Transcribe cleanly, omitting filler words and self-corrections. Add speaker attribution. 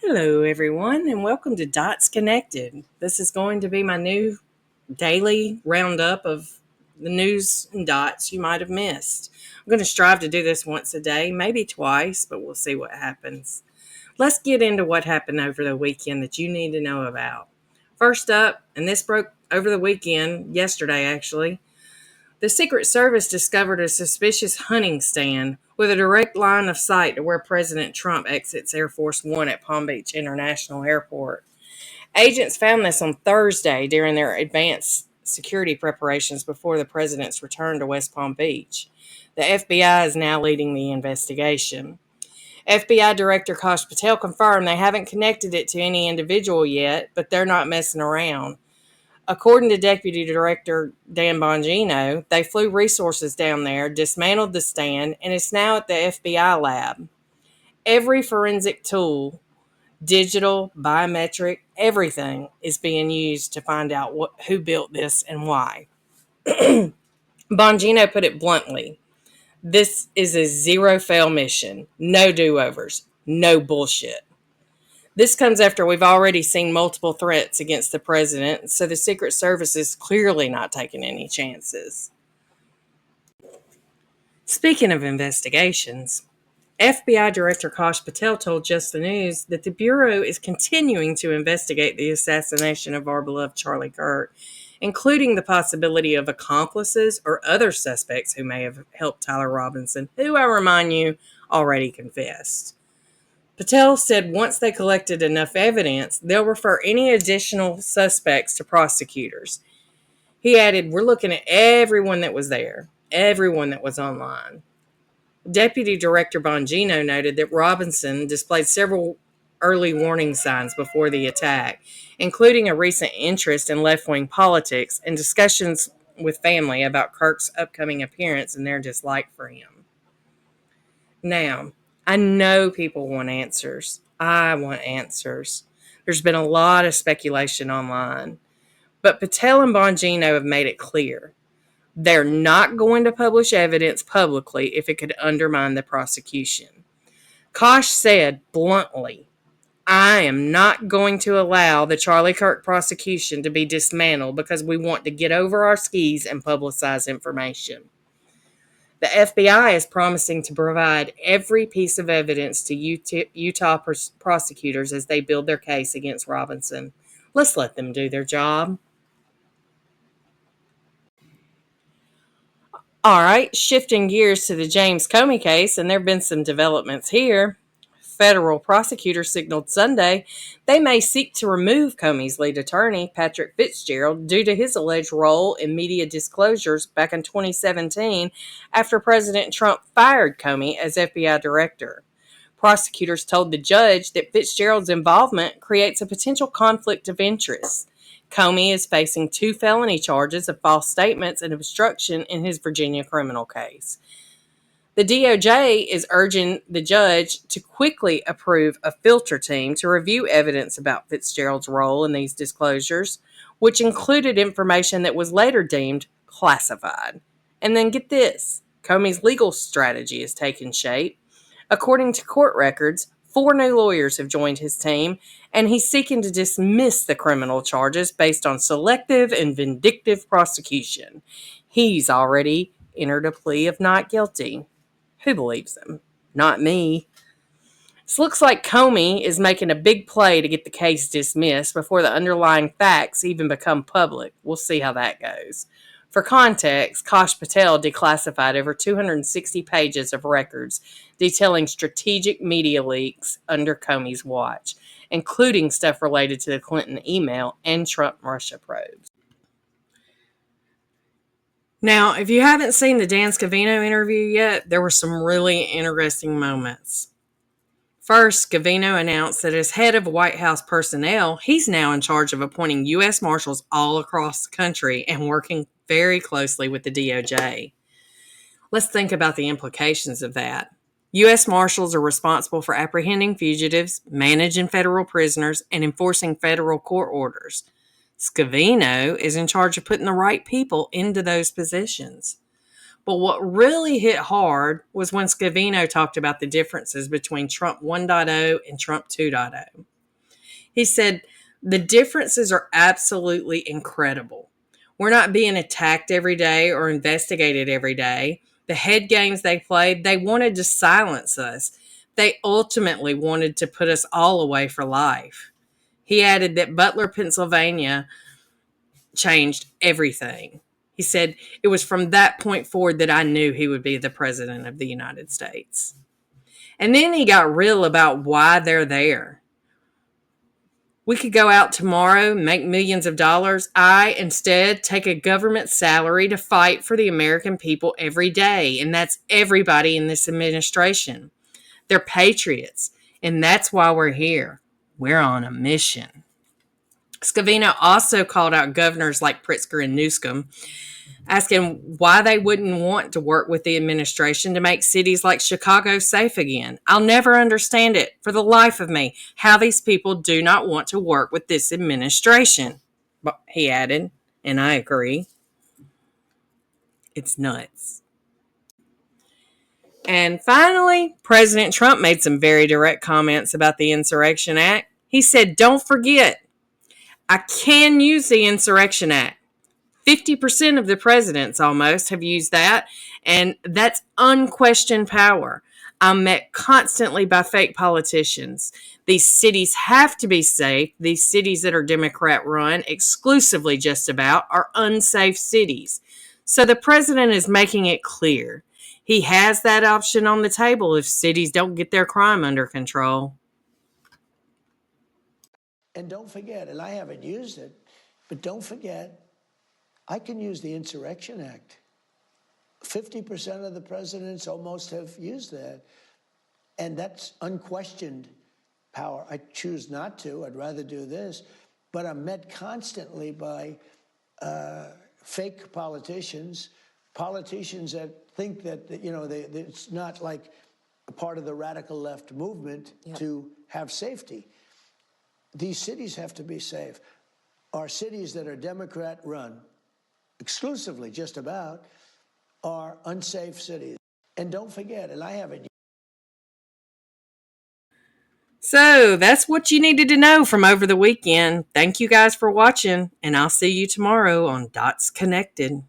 Speaker 1: Hello, everyone, and welcome to Dots Connected. This is going to be my new daily roundup of the news and dots you might have missed. I'm going to strive to do this once a day, maybe twice, but we'll see what happens. Let's get into what happened over the weekend that you need to know about. First up, and this broke over the weekend, yesterday actually, the Secret Service discovered a suspicious hunting stand with a direct line of sight to where President Trump exits Air Force One at Palm Beach International Airport. Agents found this on Thursday during their advanced security preparations before the president's return to West Palm Beach. The FBI is now leading the investigation. FBI Director Kash Patel confirmed they haven't connected it to any individual yet, but they're not messing around. According to Deputy Director Dan Bongino, they flew resources down there, dismantled the stand, and it's now at the FBI lab. Every forensic tool, digital, biometric, everything is being used to find out who built this and why. Bongino put it bluntly, this is a zero-fail mission. No do-overs. No bullshit. This comes after we've already seen multiple threats against the president, so the Secret Service is clearly not taking any chances. Speaking of investigations, FBI Director Kash Patel told Just the News that the Bureau is continuing to investigate the assassination of our beloved Charlie Kirk, including the possibility of accomplices or other suspects who may have helped Tyler Robinson, who, I remind you, already confessed. Patel said once they collected enough evidence, they'll refer any additional suspects to prosecutors. He added, we're looking at everyone that was there, everyone that was online. Deputy Director Bongino noted that Robinson displayed several early warning signs before the attack, including a recent interest in left-wing politics and discussions with family about Kirk's upcoming appearance and their dislike for him. Now, I know people want answers. I want answers. There's been a lot of speculation online, but Patel and Bongino have made it clear. They're not going to publish evidence publicly if it could undermine the prosecution. Koch said bluntly, I am not going to allow the Charlie Kirk prosecution to be dismantled because we want to get over our skis and publicize information. The FBI is promising to provide every piece of evidence to Utah prosecutors as they build their case against Robinson. Let's let them do their job. All right, shifting gears to the James Comey case, and there have been some developments here. Federal prosecutors signaled Sunday they may seek to remove Comey's lead attorney, Patrick Fitzgerald, due to his alleged role in media disclosures back in 2017 after President Trump fired Comey as FBI director. Prosecutors told the judge that Fitzgerald's involvement creates a potential conflict of interest. Comey is facing 2 felony charges of false statements and obstruction in his Virginia criminal case. The DOJ is urging the judge to quickly approve a filter team to review evidence about Fitzgerald's role in these disclosures, which included information that was later deemed classified. And then get this, Comey's legal strategy is taking shape. According to court records, 4 new lawyers have joined his team, and he's seeking to dismiss the criminal charges based on selective and vindictive prosecution. He's already entered a plea of not guilty. Who believes him? Not me. This looks like Comey is making a big play to get the case dismissed before the underlying facts even become public. We'll see how that goes. For context, Kash Patel declassified over 260 pages of records detailing strategic media leaks under Comey's watch, including stuff related to the Clinton email and Trump-Russia probes. Now, if you haven't seen the Dan Scavino interview yet, there were some really interesting moments. First, Scavino announced that as head of White House personnel, he's now in charge of appointing U.S. Marshals all across the country and working very closely with the DOJ. Let's think about the implications of that. U.S. Marshals are responsible for apprehending fugitives, managing federal prisoners, and enforcing federal court orders. Scavino is in charge of putting the right people into those positions. But what really hit hard was when Scavino talked about the differences between Trump 1.0 and Trump 2.0. He said, the differences are absolutely incredible. We're not being attacked every day or investigated every day. The head games they played, they wanted to silence us. They ultimately wanted to put us all away for life. He added that Butler, Pennsylvania changed everything. He said, it was from that point forward that I knew he would be the president of the United States. And then he got real about why they're there. We could go out tomorrow, make millions of dollars. I instead take a government salary to fight for the American people every day. And that's everybody in this administration. They're patriots. And that's why we're here. We're on a mission. Scavino also called out governors like Pritzker and Newsom, asking why they wouldn't want to work with the administration to make cities like Chicago safe again. I'll never understand it, for the life of me, how these people do not want to work with this administration. But he added, and I agree, it's nuts. And finally, President Trump made some very direct comments about the Insurrection Act. He said, don't forget, I can use the Insurrection Act. 50% of the presidents almost have used that, and that's unquestioned power. I'm met constantly by fake politicians. These cities have to be safe. These cities that are Democrat run, exclusively just about, are unsafe cities. So the president is making it clear. He has that option on the table if cities don't get their crime under control.
Speaker 2: And don't forget, and I haven't used it, but don't forget, I can use the Insurrection Act. 50% of the presidents almost have used that. And that's unquestioned power. I choose not to. I'd rather do this. But I'm met constantly by fake politicians that think that, it's not like a part of the radical left movement to have safety. These cities have to be safe. Our cities that are Democrat run, exclusively just about, are unsafe cities. And don't forget, and I haven't.
Speaker 1: So that's what you needed to know from over the weekend. Thank you guys for watching, and I'll see you tomorrow on Dots Connected.